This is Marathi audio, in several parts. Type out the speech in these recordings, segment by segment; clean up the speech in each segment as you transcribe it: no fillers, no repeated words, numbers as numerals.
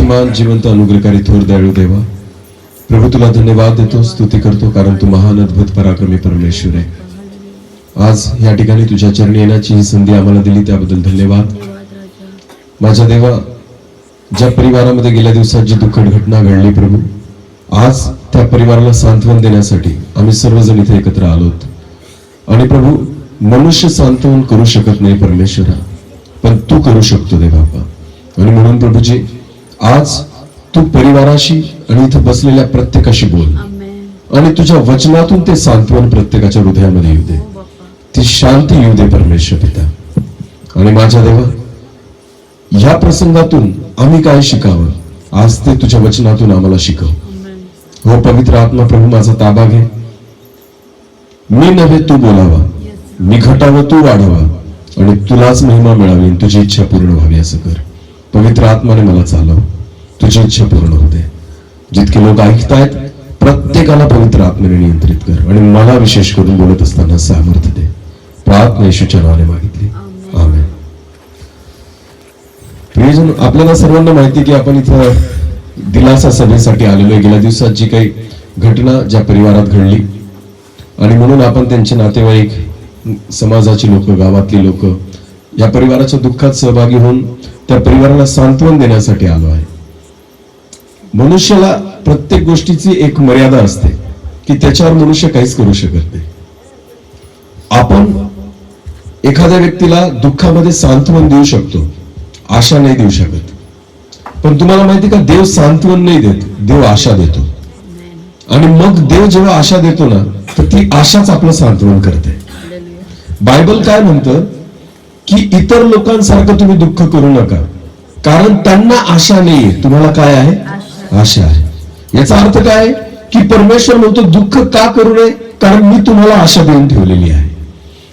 शक्तिमान जिवंत अनुग्रहकारी थोर दयाळू देवा, प्रभू तुला धन्यवाद देतो, स्तुती करतो, कारण तू महान अद्भुत पराक्रमी परमेश्वर आहे. आज या ठिकाणी तुझ्या चरणी येण्याची ही संधी आम्हाला दिली त्याबद्दल धन्यवाद. माझ्या देवा, ज्या परिवारामध्ये गेल्या दिवसात जी दुःखद घटना घडली प्रभू, आज त्या परिवाराला सांत्वन देण्यासाठी आम्ही सर्वजण इथे एकत्र आलोत. आणि प्रभू, मनुष्य सांत्वन करू शकत नाही परमेश्वरा, पण तू करू शकतो देवा बाप्पा. आणि म्हणून प्रभूजी, आज तू परिवाराशी आणि इथे बसलेल्या प्रत्येकाशी बोल आणि तुझ्या वचनातून ते सांत्वन प्रत्येकाच्या हृदयामध्ये येऊ दे, ती शांती येऊ दे परमेश्वर पिता. आणि माझ्या देवा, ह्या प्रसंगातून आम्ही काय शिकावं, आज ते तुझ्या वचनातून आम्हाला शिकव. हो पवित्र आत्मा प्रभू, माझा ताबा घे. मी नव्हे तू बोलावा, मी घटावं तू वाढावा, आणि तुलाच महिमा मिळावी, तुझी इच्छा पूर्ण व्हावी असं कर. पवित्र आत्माने मला चालव, तुझी इच्छा पूर्ण होते. जितके लोक ऐकतायत प्रत्येकाला पवित्र आत्म्याने नियंत्रित कर आणि मला विशेष करून बोलत असताना सामर्थ्य दे. प्रार्थना येशूच्या नावाने मागितली, आमेन. प्रियजन, आपल्याला सर्वांना माहिती की आपण इथं दिलासा सभेसाठी आलेलो आहे. गेल्या दिवसात जी काही घटना ज्या परिवारात घडली, आणि म्हणून आपण त्यांचे नातेवाईक, समाजाची लोक, गावातली लोक या परिवाराच्या दुःखात सहभागी होऊन त्या परिवाराला सांत्वन देण्यासाठी आलो आहे. मनुष्याला प्रत्येक गोष्टीची एक मर्यादा असते की त्याच्यावर मनुष्य काहीच करू शकत नाही. आपण एखाद्या व्यक्तीला दुःखामध्ये सांत्वन देऊ शकतो, आशा नाही देऊ शकत. पण तुम्हाला माहिती का, देव सांत्वन नाही देत, देव आशा देतो. आणि मग देव जेव्हा आशा देतो ना, तर ती आशाच आपलं सांत्वन करते. बायबल काय म्हणतं की इतर लोकांसारखं तुम्ही दुःख करू नका, कारण त्यांना आशा नाहीये, तुम्हाला काय आहे, आशा आहे. याचा अर्थ काय की परमेश्वर म्हणतो दुःख का करू नये, कारण मी तुम्हाला आशा देऊन ठेवलेली आहे.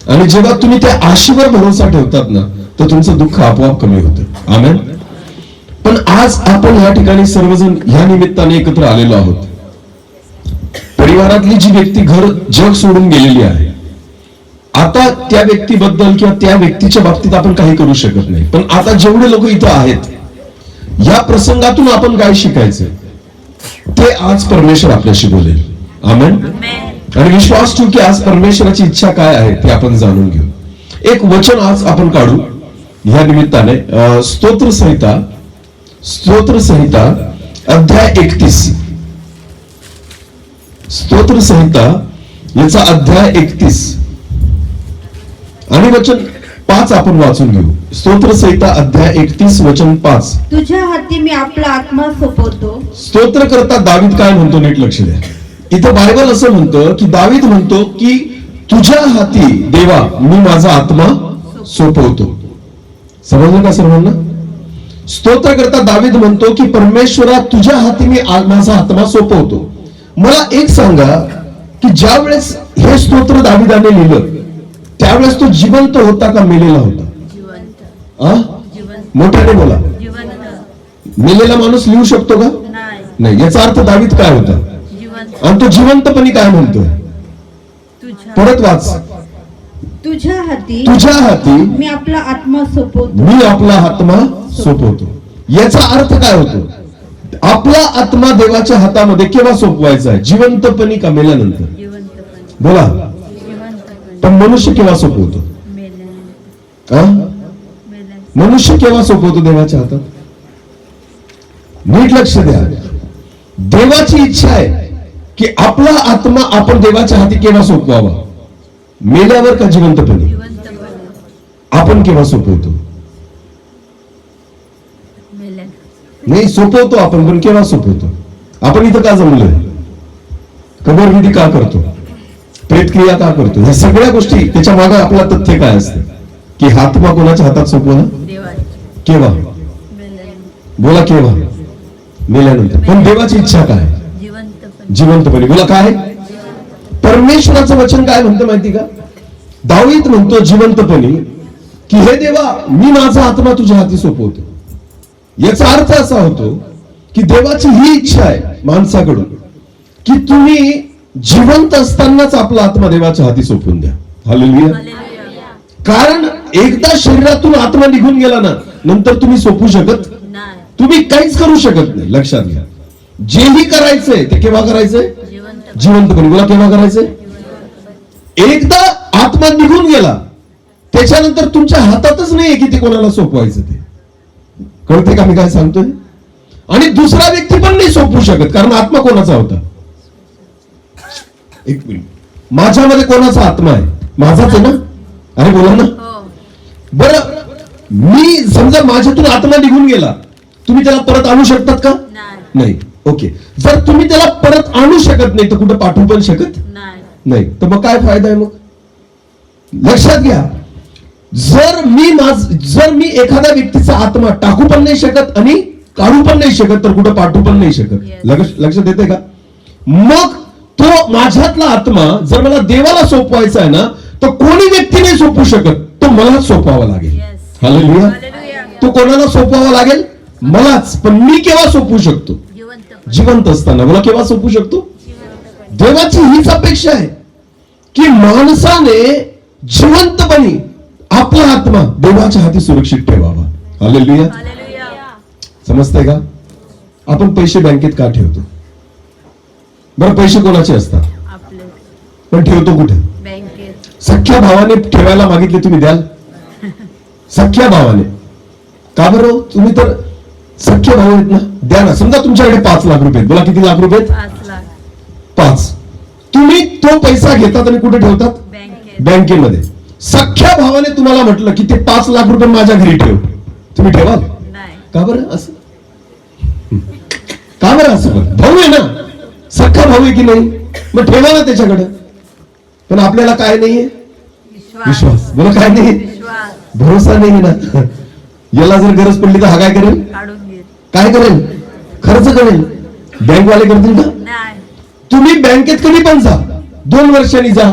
आणि जेव्हा तुम्ही त्या आशेवर भरोसा ठेवतात ना, तर तुमचं दुःख आपोआप कमी होतं. आमेन. पण आज आपण या ठिकाणी सर्वजण ह्या निमित्ताने एकत्र आलेलो आहोत. परिवारातली जी व्यक्ती घर जग सोडून गेलेली आहे, आता त्या व्यक्तीबद्दल किंवा त्या व्यक्तीच्या बाबतीत आपण काही करू शकत नाही. पण आता जेवढे लोक इथं आहेत, या प्रसंगातून आपण काय शिकायचं ते आज परमेश्वर आपल्याशी बोलेल. आमेन. आणि विश्वास ठेवू की आज परमेश्वराची इच्छा काय आहे ते आपण जाणून घेऊ. एक वचन आज आपण काढू ह्या निमित्ताने. स्तोत्रसंहिता अध्याय 31. स्तोत्रसंहिता याचा अध्याय 31 आणि वचन 5 आपण वाचून घेऊ. स्तोत्रसंहिता अध्याय 31 वचन 5. तुझ्या हाती मी आपला आत्मा सोपवतो. स्तोत्रकर्ता दावीद काय म्हणतो, नीट लक्ष द्या. इथं बायबल असं म्हणतं की दावीद म्हणतो की तुझ्या हाती देवा मी माझा आत्मा सोपवतो. समजलं का सर्वांना? स्तोत्रकर्ता दावीद म्हणतो की परमेश्वरा तुझ्या हाती मी माझा आत्मा सोपवतो. मला एक सांगा की ज्या वेळेस हे स्तोत्र दावीदाने लिहिलं त्यावेळेस तो जिवंत होता का मेलेला होता? मोठ्याने बोला. मेलेला माणूस लिहू शकतो का? नाही. याचा अर्थ दावीद काय होता, आणि तो जिवंतपणी काय म्हणतोय? परत वाच. तुझ्या हाती मी आपला आत्मा सोपवतो. मी आपला आत्मा सोपवतो. याचा अर्थ काय होतो? आपला आत्मा देवाच्या हातामध्ये केव्हा सोपवायचा आहे? जिवंतपणी का मेल्यानंतर? बोला. पण मनुष्य केव्हा सोपवतो? मनुष्य केव्हा सोपवतो देवाच्या हातात? नीट लक्ष द्या. देवाची इच्छा आहे की आपला आत्मा आपण देवाच्या हाती केव्हा सोपवावा? मेल्यावर का जिवंतपणी? आपण केव्हा सोपवतो? नाही, सोपवतो आपण, पण केव्हा सोपवतो? आपण इथं का जमलोय? कबरविधी का करतो? प्रेतक्रिया का करतो? ह्या सगळ्या गोष्टी त्याच्या मागे आपला तथ्य काय असतं की आत्मा कोणाच्या हातात सोपवला? केव्हा? बोला, केव्हा? मेल्यानंतर. पण देवाची इच्छा काय? जिवंतपणी. बोला काय? परमेश्वराचं वचन काय म्हणतं माहिती का? दावीद म्हणतो जिवंतपणी की हे देवा मी माझा आत्मा तुझ्या हाती सोपवतो. याचा अर्थ असा होतो की देवाची ही इच्छा आहे माणसाकडून की तुम्ही जिवंत असतानाच आपला आत्मा देवाच्या हाती सोपवून द्या. हालेलुया. कारण एकदा शरीरातून आत्मा निघून गेला ना, नंतर तुम्ही सोपू शकत तुम्ही काहीच करू शकत नाही. लक्षात घ्या, जेही करायचंय ते केव्हा करायचंय? जिवंतपणे. बोला, केव्हा करायचंय? एकदा आत्मा निघून गेला त्याच्यानंतर तुमच्या हातातच नाहीये की ते कोणाला सोपवायचं. ते कळते का मी काय सांगतोय? आणि दुसरा व्यक्ती पण नाही सोपवू शकत, कारण आत्मा कोणाचा होता? एक मिनिट, माझ्यामध्ये कोणाचा आत्मा आहे? माझाच आहे ना? अरे बोला ना. बरं, मी समजा माझ्यातून आत्मा निघून गेला, तुम्ही त्याला परत आणू शकतात का? नाही. ओके, जर तुम्ही त्याला परत आणू शकत नाही तर कुठं पाठवू पण शकत नाही. तर मग काय फायदा आहे? मग लक्षात घ्या, जर मी एखाद्या व्यक्तीचा आत्मा टाकू पण नाही शकत आणि काढू पण नाही शकत, तर कुठं पाठवू पण नाही शकत. लक्षात येते का? मग तो माझ्यातला आत्मा जर मला देवाला सोपवायचा आहे ना, तर कोणी व्यक्ती नाही सोपवू शकत, तो मलाच सोपवावा लागेल. हालेलुया. तो कोणाला सोपवावा लागेल? मलाच. पण मी केव्हा सोपवू शकतो? जिवंत असताना. मला केव्हा सोपवू शकतो? देवाची हीच अपेक्षा आहे की माणसाने जिवंतपणे आपला आत्मा देवाच्या हाती सुरक्षित ठेवावा. हालेलुया. समजतंय का? आपण पैसे बँकेत का ठेवतो? बरं, पैसे कोणाचे असतात? पण ठेवतो कुठे? सख्या भावाने ठेवायला मागितले, तुम्ही द्याल? सख्या भावाने. का बरं? तुम्ही तर सख्य भाऊ आहेत ना, द्या ना. समजा तुमच्याकडे 5 लाख रुपये. बोला, किती लाख रुपये? 5. तुम्ही तो पैसा घेतात आणि कुठे ठेवतात? बँकेमध्ये. सख्या भावाने तुम्हाला म्हटलं की ते 5 लाख रुपये माझ्या घरी ठेव, तुम्ही ठेवाल? का बरं असं? का बरं असं? भाऊ आहे ना, सख्खा भाऊ आहे की नाही, मग ठेवा ना त्याच्याकडे. पण आपल्याला काय नाहीये? विश्वास. बोला, काय नाही? भरोसा नाही ना. याला जर गरज पडली तर हा काय करेल? काय करेल? खर्च करेल. बँकवाले करतील का? तुम्ही बँकेत कधी पण जा, 2 वर्षांनी जा,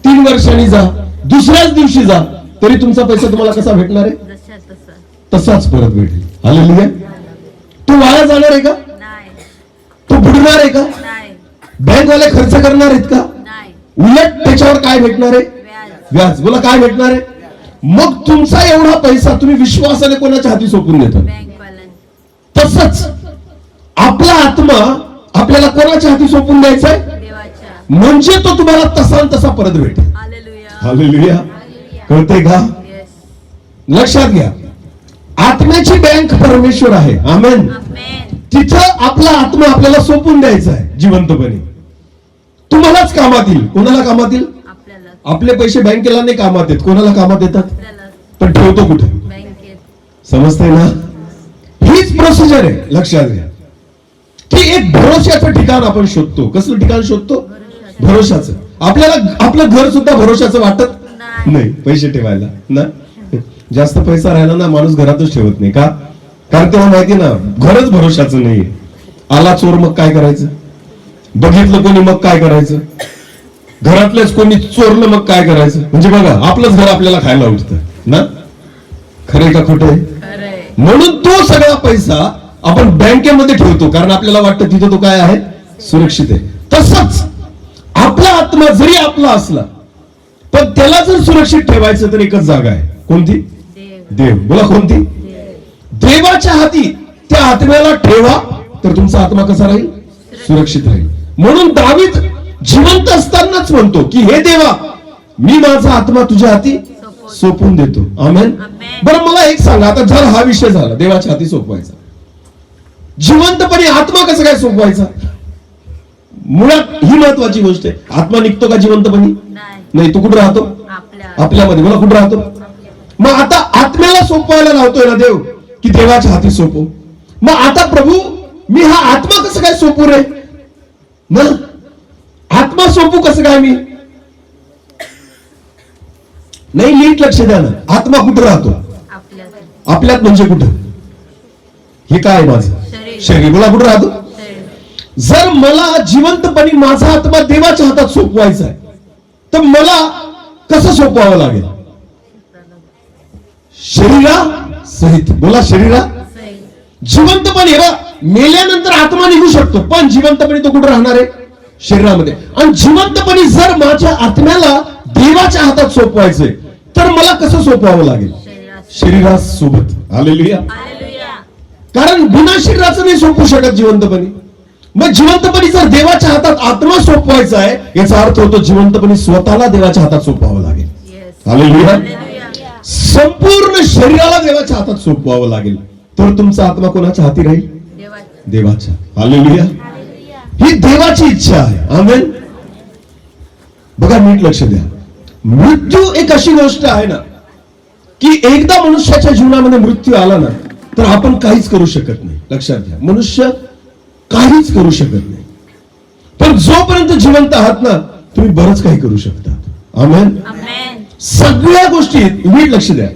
3 वर्षांनी जा, दुसऱ्याच दिवशी जा, तरी तुमचा पैसा तुम्हाला कसा भेटणार आहे? तसाच परत भेटेल. हालेलुया. तो वाया जाणार आहे का? तो बुडणार आहे का? बँकवाले खर्च करणार आहेत का? उलट त्याच्यावर काय भेटणार आहे? व्याज. बोला, काय भेटणार आहे? मग तुमचा एवढा पैसा तुम्ही विश्वासाने कोणाच्या हाती सोपून देता? तसंच आपला आत्मा आपल्याला कोणाच्या हाती सोपून द्यायचा आहे? म्हणजे तो तुम्हाला तसा तसा परत भेटेल. हालेलुया. कळतंय का? लक्षात घ्या, आत्म्याची बँक परमेश्वर आहे. आमेन. तिथं आपला आत्मा आपल्याला सोपून द्यायचा आहे जिवंतपणे. तुम्हालाच कामात येईल. कोणाला कामात येईल? आपले पैसे बँकेला नाही कामात येत. कोणाला कामात येतात? पण ठेवतो कुठे? समजतंय ना? हीच प्रोसिजर आहे. लक्षात घ्या की एक भरोशाचं ठिकाण आपण शोधतो. कसलं ठिकाण शोधतो? भरोशाचं. आपल्याला आपलं घर सुद्धा भरोशाचं वाटत नाही पैसे ठेवायला ना. जास्त पैसा राहिला ना, माणूस घरातच ठेवत नाही. का? कारण तेव्हा माहिती ना, घरच भरोशाचं नाहीये. आला चोर, मग काय करायचं? बघितलं कोणी, मग काय करायचं? घरातलेच कोणी चोरलं, मग काय करायचं? म्हणजे बघा, आपलंच घर आपल्याला खायला उठतं ना. खरे का खोटे? म्हणून तो सगळा पैसा आपण बँकेमध्ये ठेवतो, कारण आपल्याला वाटतं तिथं तो काय आहे? सुरक्षित आहे. तसंच आपला आत्मा जरी आपला असला, पण त्याला जर सुरक्षित ठेवायचं तर एकच जागा आहे. कोणती? देव. बोला, कोणती? देवाच्या हाती त्या आत्म्याला ठेवा, तर तुमचा आत्मा कसा राहील? सुरक्षित राहील. म्हणून दावीद जिवंत असतानाच म्हणतो की हे देवा, मी माझा आत्मा तुझ्या हाती सोपून देतो. आमेन. बरं, मला एक सांगा, आता जर हा विषय झाला देवाच्या हाती सोपवायचा, जिवंतपणे आत्मा कसं काय सोपवायचा? मुळात ही महत्वाची गोष्ट आहे. आत्मा निघतो का जिवंतपणे? नाही. तो कुठं राहतो? आपल्यामध्ये. बोला, कुठं राहतो? मग आता आत्म्याला सोपवायला लावतोय ना देव की देवाच्या हाती सोपव. मग आता प्रभू, मी हा आत्मा कसं काय सोपू रे? ना, आत्मा सोपू कसं काय मी? नाही, नीट लक्ष द्या ना. आत्मा कुठं राहतो? आपल्यात. म्हणजे कुठं? हे काय माझं शरीर. बोला, कुठं राहतो? जर मला जिवंतपणे माझा आत्मा देवाच्या हातात सोपवायचा आहे, तर मला कसं सोपवावं लागेल? शरीरा सहित. बोला, शरीरा जिवंतपणे. मेल्यानंतर आत्मा निघू शकतो, पण जिवंतपणे तो कुठं राहणार आहे? शरीरामध्ये. आणि जिवंतपणे जर माझ्या आत्म्याला देवाच्या हातात सोपवायचंय, तर मला कसं सोपवावं लागेल? शरीरासोबत. हालेलुया. कारण बिना शरीराचं नाही सोपू शकत जिवंतपणी. मग जिवंतपणी जर देवाच्या हातात आत्मा सोपवायचा आहे, याचा अर्थ होतो जिवंतपणी स्वतःला देवाच्या हातात सोपवावं लागेल. हालेलुया. संपूर्ण शरीराला देवाच्या हातात सोपवावं लागेल, तर तुमचा आत्मा कोणाच्या हाती राहील? देवाच्या. हालेलुया. ही देवाची इच्छा आहे. आमेन. बघा, नीट लक्ष द्या. मृत्यू एक अशी गोष्ट आहे ना, की एकदा मनुष्याच्या जीवनामध्ये मृत्यू आला ना, तर आपण काहीच करू शकत नाही. लक्षात घ्या, मनुष्य काहीच करू शकत नाही. पण जोपर्यंत जिवंत आहात ना, तुम्ही बरंच काही करू शकता. आमेन. सगळ्या गोष्टी नीट लक्ष द्या.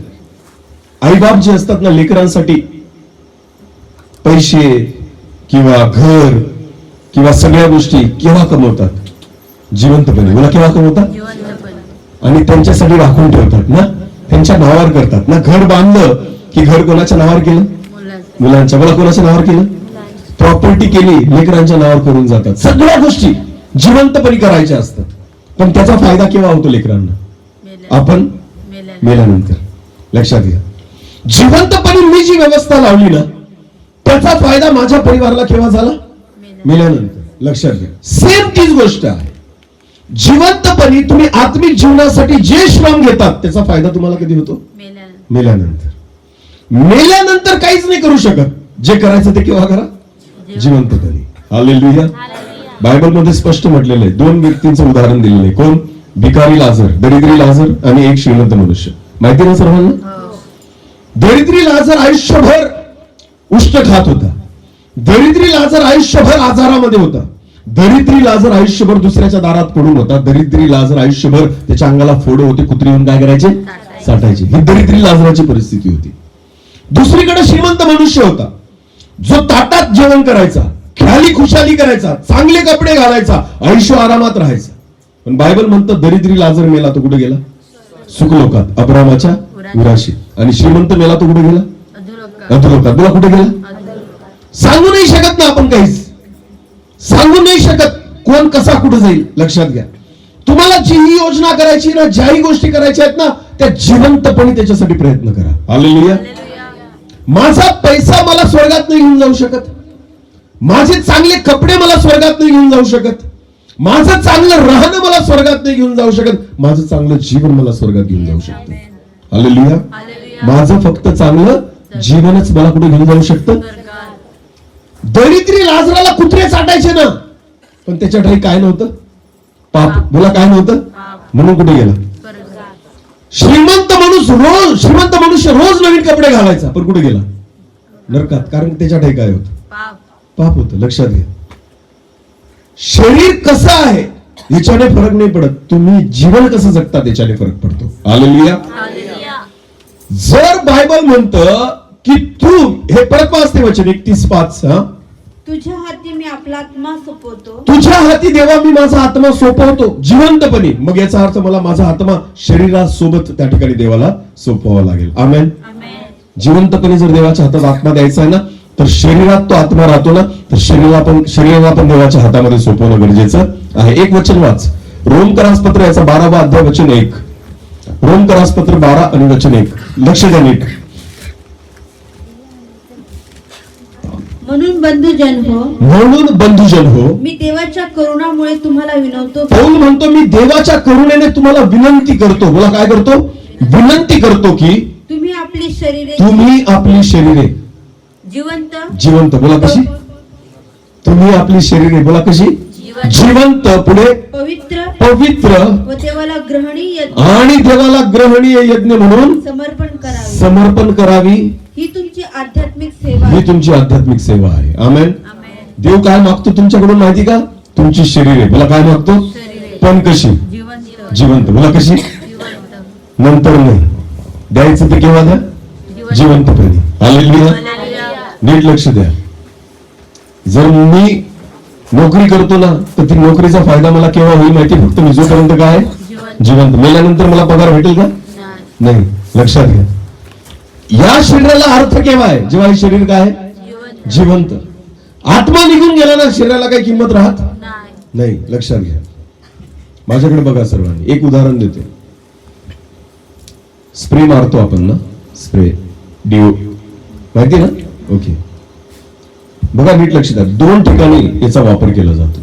आईबाप जे असतात ना, लेकरांसाठी पैसे किंवा घर किंवा सगळ्या गोष्टी केव्हा कमवतात? जिवंतपणे. मला केव्हा कमवतात? आणि त्यांच्यासाठी राखून ठेवतात ना, त्यांच्या नावावर करतात ना. घर बांधलं की घर कोणाच्या नावावर केलं? मुलांच्या. मला कोणाच्या नावावर केलं? प्रॉपर्टी केली, लेकरांच्या नावावर करून जातात. सगळ्या गोष्टी जिवंतपणे करायच्या असतात. पण त्याचा फायदा केव्हा होतो लेकरांना? आपण मेल्यानंतर. लक्षात घ्या, जिवंतपणे मी जी व्यवस्था लावली ना, त्याचा फायदा माझ्या परिवाराला केव्हा झाला? मेल्यानंतर. लक्षात घ्या, सेम तीच गोष्ट आहे. जिवंतपणे तुम्ही आत्मिक जीवनासाठी जे श्रम घेतात, त्याचा फायदा तुम्हाला कधी होतो? मेल्यानंतर. मेल्यानंतर काहीच नाही करू शकत. जे करायचं ते केव्हा करा? जिवंतपणे. हालेलुया. बायबल मध्ये स्पष्ट म्हटलेलं आहे. 2 व्यक्तींचं उदाहरण दिलेलं आहे. कोण? भिकारी लाजर, दरिद्री लाजर आणि एक श्रीमंत मनुष्य. माहिती ना सर्वांना? दरिद्री लाजर आयुष्यभर उष्ट खात होता. दरिद्री लाजर आयुष्यभर आजारामध्ये होता. दरिद्री लाजर आयुष्यभर दुसऱ्याच्या दारात पडून होता. दरिद्री लाजर आयुष्यभर त्याच्या अंगाला फोड होते. कुत्री येऊन काय करायचे? साठायचे. ही दरिद्री लाजराची परिस्थिती होती. दुसरीकडे श्रीमंत मनुष्य होता, जो ताटात जेवण करायचा, ख्याली खुशाली करायचा, चांगले कपडे घालायचा, आयुष्य आरामात राहायचा. पण बायबल म्हणतं दरिद्री लाजर मेला तो कुठे गेला? सुखलोकात, अब्रामाच्या उराशी. आणि श्रीमंत मेला तो कुठे गेला? अधोलोकात. तुला कुठे गेला? सांगू नाही शकत ना आपण. काहीच सांगू नाही शकत कोण कसा कुठे जाईल. लक्षात घ्या, तुम्हाला जी ही योजना करायची ना, ज्याही गोष्टी करायच्या आहेत ना, त्या जिवंतपणे त्याच्यासाठी प्रयत्न करा. हालेलुया. माझा पैसा मला स्वर्गात नाही घेऊन जाऊ शकत. माझे चांगले कपडे मला स्वर्गात नाही घेऊन जाऊ शकत. माझं चांगलं राहणं मला स्वर्गात नाही घेऊन जाऊ शकत. माझं चांगलं जीवन मला स्वर्गात घेऊन जाऊ शकतं. हालेलुया. माझं फक्त चांगलं जीवनच मला कुठे घेऊन जाऊ शकतं? दरिद्री लाजराला कुत्रे चाटायचे ना, पण त्याच्या ठाई काय नव्हतं? पाप. बोला, काय नव्हतं? म्हणून कुठे गेला? श्रीमंत मनुष्य रोज नवीन कपडे घालायचा, पण कुठे गेला? नरकात. कारण त्याच्या ठाई काय होतं? पाप होतं. लक्षात घ्या, शरीर कसं आहे याच्याने फरक नाही पडत, तुम्ही जीवन कसं जगता त्याच्याने फरक पडतो. हालेलुया. जर बायबल म्हणतं की तू, हे परत वाचते वचन 31:5, तुझ्या हाती मी आपला आत्मा सोपवतो. तुझ्या हाती देवा मी माझा आत्मा सोपवतो जिवंतपणे. मग याचा अर्थ मला माझा आत्मा शरीरासोबत त्या ठिकाणी देवाला सोपवावा लागेल. आमेन. जिवंतपणे जर देवाच्या हातात आत्मा द्यायचा आहे ना, तर शरीरात तो आत्मा राहतो ना, तर शरीराला पण देवाच्या हातामध्ये सोपवणं गरजेचं आहे. एक वचन वाच, रोमकरासपत्र याचा 12वा अध्याय वचन 1. रोमकरासपत्र 12 आणि वचन 1. लक्ष द्या नीट. म्हणून बंधुजन हो, मी देवाच्या करुणामुळे तुम्हाला विनवतो. पौल म्हणतो मी देवाच्या करुणेने तुम्हाला विनंती करतो. बोला, काय करतो? विनंती करतो की तुम्ही आपली शरीरे जिवंत. बोला, कशी? तुम्ही आपली शरीरे, बोला, कशी? जिवंत. पुढे पवित्र व देवाला ग्रहणीय यज्ञ म्हणून समर्पण करावी. ही तुमची आध्यात्मिक सेवा आहे. आमेन. देव काय मागतो तुमच्याकडून माहिती का? तुमची शरीरे. बोला, काय मागतो? पण कशी? जिवंत. बोला, कशी? नंतर नाही द्यायचं, ते केव्हा द्या? जिवंतपणे. हालेलुया. नीट लक्ष द्या. जर मी नोकरी करतो ना, तर ती नोकरीचा फायदा मला केव्हा होईल माहिती? फक्त मी जोपर्यंत काय जिवंत. मेल्यानंतर मला पगार भेटेल का? नाही. लक्षात घ्या, या शरीराला अर्थ केव्हा आहे? जेव्हा हे शरीर काय आहे? जिवंत. आत्मा निघून गेला ना, शरीराला काही किंमत राहत नाही. लक्षात घ्या. माझ्याकडे बघा सर्वांनी, एक उदाहरण देतो. स्प्रे मारतो आपण ना, स्प्रे, डिओ, माहिती ना? ओके. बघा नीट लक्ष द्या, 2 ठिकाणी याचा वापर केला जातो.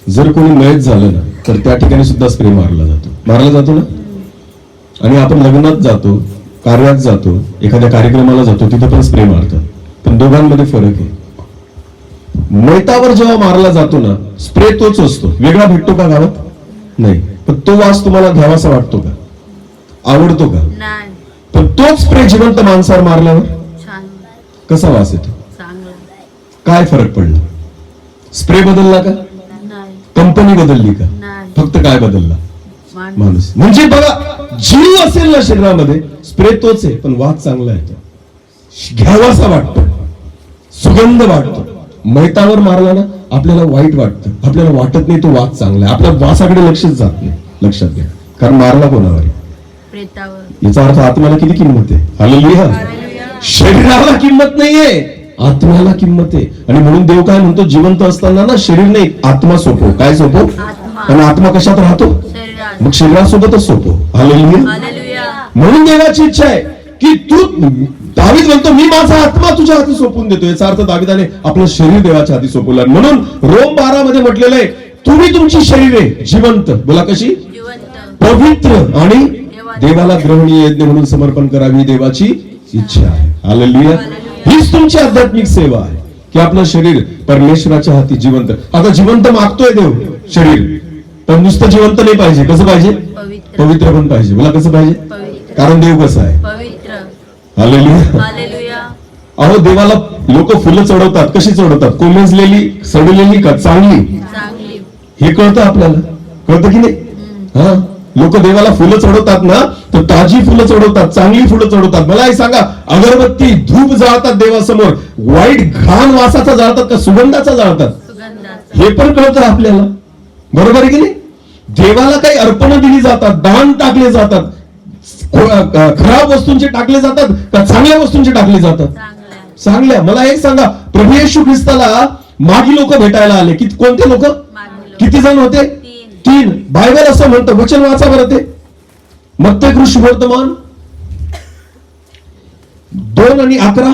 जर कोणी मयत झालं ना तर त्या ठिकाणी सुद्धा स्प्रे मारला जातो ना. आणि आपण लग्नात जातो, कार्यात जातो, एखाद्या कार्यक्रमाला जातो, तिथे पण स्प्रे मारतात. पण दोघांमध्ये फरक आहे. मयतावर जेव्हा मारला जातो ना, स्प्रे तोच असतो, वेगळा भेटतो का गावात? नाही. पण तो वास तुम्हाला घ्यावासा वाटतो का? आवडतो का? नाही. पण तोच स्प्रे जिवंत माणसावर मारल्यावर छान. कसा वास येतो? चांगलं. काय फरक पडला? स्प्रे बदलला का? नाही. कंपनी बदलली का? नाही. फक्त काय बदलला? माणूस. माणूस. म्हणजे बघा, जीव असेल ना शरीरामध्ये, स्प्रे तोच आहे पण वास चांगला येतो, घ्यावासा वाटतो, सुगंध वाटतो. मैतावर मारला ना आपल्याला वाईट वाटतं, आपल्याला वाटत नाही तो वास चांगला आहे, आपल्या वासाकडे लक्षच जात नाही. लक्षात घ्या, कारण मारला कोणावर आहे? प्रेतावर. याचा अर्थ आत्म्याला किती किंमत आहे? हालेलुया. शरीराला किंमत नाहीये, आत्म्याला किंमत आहे. आणि म्हणून देव काय म्हणतो, जिवंत असताना ना शरीर नाही, आत्मा सोपव. काय सोपव? आत्मा. आणि आत्मा कशात राहतो? शरीरात. मग शरीरासोबतच सोपव. हालेलुया. हालेलुया. म्हणून देवाची इच्छा आहे की तू, दावीद म्हणतो, मी माझा आत्मा तुझ्या हाती सोपवून देतो. याचा अर्थ दाविदाने आपलं शरीर देवाच्या हाती सोपवलं. म्हणून रोम 12 मध्ये म्हटलेलं आहे, तुम्ही तुमची शरीरे जिवंत, बोला कशी? जिवंत. पवित्र आणि देवाला ग्रहणीय यज्ञ म्हणून समर्पण करावी, देवाची इच्छा आहे. हालेलुया. हीच तुमची आध्यात्मिक सेवा आहे की आपलं शरीर परमेश्वराच्या हाती जिवंत. आता जिवंत मागतोय देव शरीर, पण नुसतं जिवंत नाही पाहिजे. कसं पाहिजे? पवित्र. पवित्र पण पाहिजे. बोला कसं पाहिजे? पवित्र. कारण देव कसं आहे? पवित्र. हालेलुया. हालेलुया. अहो, देवाला लोक फुलं चढवतात. कशी चढवतात? कोमेजलेली, सडलेली का चांगली? चांगली. हे कळतं आपल्याला, कळतं की नाही? हा, लोक देवाला फुलं चढवतात ना, तर ताजी फुलं चढवतात, चांगली फुलं चढवतात. मला हे सांगा, अगरबत्ती, धूप जाळतात देवासमोर, वाईट घाण वासाचा जाळतात का सुगंधाचा जाळतात? सुगंधाचा. हे पण कळतं आपल्याला. बरोबर आहे की नाही? देवाला काही अर्पण दिली जातात, दान टाकले जातात, खराब वस्तूंचे टाकले जातात का चांगल्या वस्तूंचे टाकले जातात? चांगल्या. चांगल्या. मला एक सांगा, प्रभू येशू ख्रिस्ताला मागी लोक भेटायला आले. कोणते लोक? मागणी लोक. किती जण होते? 3. बायबल असं म्हणतं, वचन वाचा बरं ते. मत्ते शुभवर्तमान 2 आणि 11.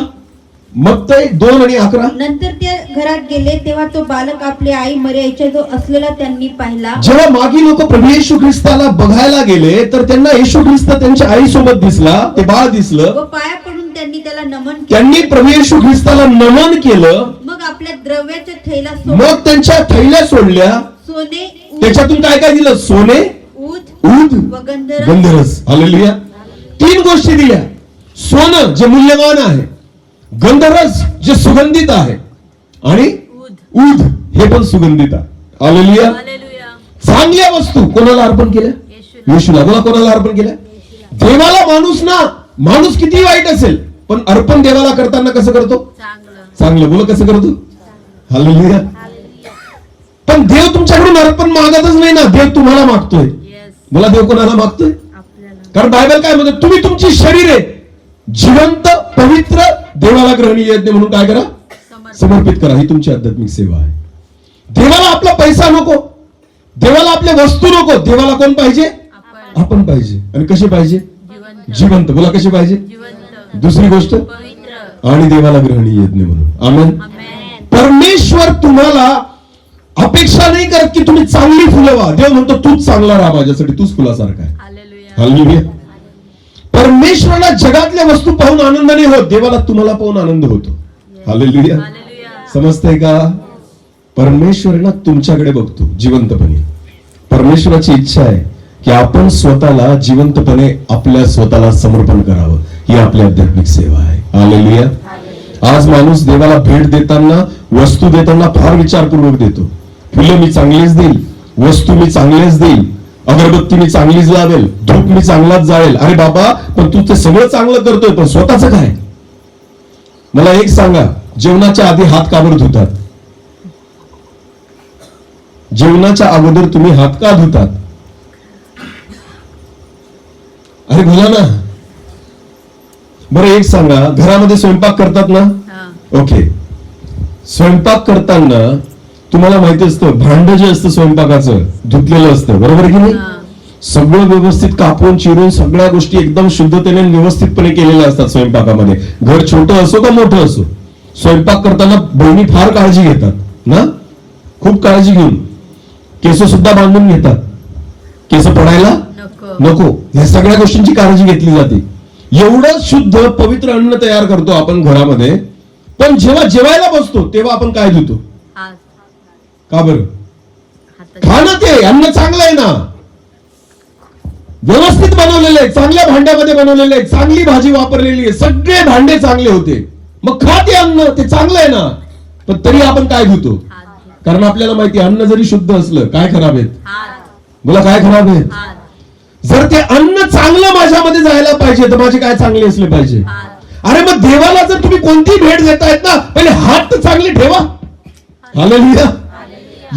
मत्ते 2 आणि 11. नंतर ते घरात गेले तेव्हा तो बालक आपली आई मरियाच्या जो असलेला त्यांनी पाहिला. जेव्हा मागी लोक प्रभू येशू ख्रिस्ताला बघायला गेले तर त्यांना येशू ख्रिस्त त्यांच्या आई सोबत दिसला, ते बाळ दिसलं. व पाया पडून त्यांनी त्याला नमन केले. त्यांनी प्रभू येशू ख्रिस्ताला नमन केलं. मग आपल्या द्रव्याच्या थैला मग त्यांच्या थैल्या सोडल्या. सोने, त्याच्यातून काय काय दिलं? सोने, ऊद ऊद, व गंधर्व. गंधरस. हालेलुया. 3 गोष्टी दिल्या. सोनं जे मूल्यवान आहे, गंधरस जे सुगंधित आहे, आणि ऊद. ऊद हे पण सुगंधित आहे. हालेलुया. हालेलुया. चांगल्या वस्तू कोणाला अर्पण केल्या? येशूला. येशूला. बोला, कोणाला अर्पण केल्या? देवाला. माणूस किती वाईट असेल पण अर्पण देवाला करताना कसं करतो? चांगलं. चांगलं. बोला कसं करतो? हालेलुया. पण देव तुमच्याकडून अर्पण मागतच नाही ना, देव तुम्हाला मागतोय. येस. बोला, देव कोणाला मागतोय? आपल्याला. कारण बायबल काय म्हणते, तुम्ही तुमची शरीरे जिवंत, पवित्र, देवाला ग्रहणीय यज्ञ म्हणून काय करा? समर्पित करा. ही तुमची आध्यात्मिक सेवा आहे. देवाला आपला पैसा नको, देवाला आपल्या वस्तू नको, देवाला कोण पाहिजे? आपण पाहिजे. आणि कसे पाहिजे? जिवंत. जिवंत. बोला कसे पाहिजे? जिवंत. दुसरी गोष्ट, पवित्र. आणि देवाला ग्रहणीय यज्ञ म्हणून. आमेन. आमेन. परमेश्वर तुम्हाला अपेक्षा नाही करत की तुम्ही चांगली फुलं व्हा. देव म्हणतो, तूच चांगला राहा माझ्यासाठी, तूच फुलासारखा आहे. हालेलुया. हालेलुया. परमेश्वराला जगातल्या वस्तू पाहून आनंद नाही होत, देवाला तुम्हाला पाहून आनंद होतो. हालेलुया. हालेलुया. समजतंय का? परमेश्वर ना तुमच्याकडे बघतो जिवंतपणे. परमेश्वराची इच्छा आहे की आपण स्वतःला जिवंतपणे आपल्या स्वतःला समर्पण करावं. ही आपली आध्यात्मिक सेवा आहे. हालेलुया. आज माणूस देवाला भेट देताना, वस्तू देताना फार विचारपूर्वक देतो. फुलं मी चांगलीच देईल, वस्तू मी चांगलीच देईल, अगरबत्ती मी चांगलीच लावेल, धूप मी चांगलाच जाळेल. अरे बाबा, पण तू ते सगळं चांगलं करतोय, पण स्वतःच काय? मला एक सांगा, जेवणाच्या आधी हात का बरं धुतात? जेवणाच्या अगोदर तुम्ही हात का धुतात? अरे बोला ना. बरं एक सांगा, घरामध्ये स्वयंपाक करतात ना? हा. ओके. स्वयंपाक करताना तुम्हाला माहिती असतं, भांड जे असतं स्वयंपाकाचं धुतलेलं असतं, बरोबर की नाही? हा. सगळं व्यवस्थित कापून चिरून सगळ्या गोष्टी एकदम शुद्धतेने व्यवस्थितपणे केलेल्या असतात स्वयंपाकामध्ये. घर छोटं असो का मोठं असो, स्वयंपाक करताना बहिणी फार काळजी घेतात ना, खूप काळजी घेऊन केस सुद्धा बांधून घेतात, केस पडायला नको. नको, या सगळ्या गोष्टींची काळजी घेतली जाते. एवढं शुद्ध पवित्र अन्न तयार करतो आपण घरामध्ये, पण जेव्हा जेवायला बसतो तेव्हा आपण काय धुतो? हात. का बरं? हाताचे. खा ना, ते अन्न चांगलं आहे ना, व्यवस्थित बनवलेले आहे, चांगल्या भांड्यामध्ये बनवलेले आहे, चांगली भाजी वापरलेली आहे, सगळे भांडे चांगले होते, मग खा ते अन्न, ते चांगलं आहे ना. पण तरी आपण काय धुतो? हात धु. कारण आपल्याला माहिती अन्न जरी शुद्ध असलं, काय खराब आहेत? हात. मला काय खराब आहेत? हात. जर ते अन्न चांगलं माझ्यामध्ये जायला पाहिजे तर माझे काय चांगले असले पाहिजे? हात. अरे मग देवाला जर तुम्ही कोणती भेट देतायत ना, पहिले हात तर चांगले ठेवा. हालेलुया.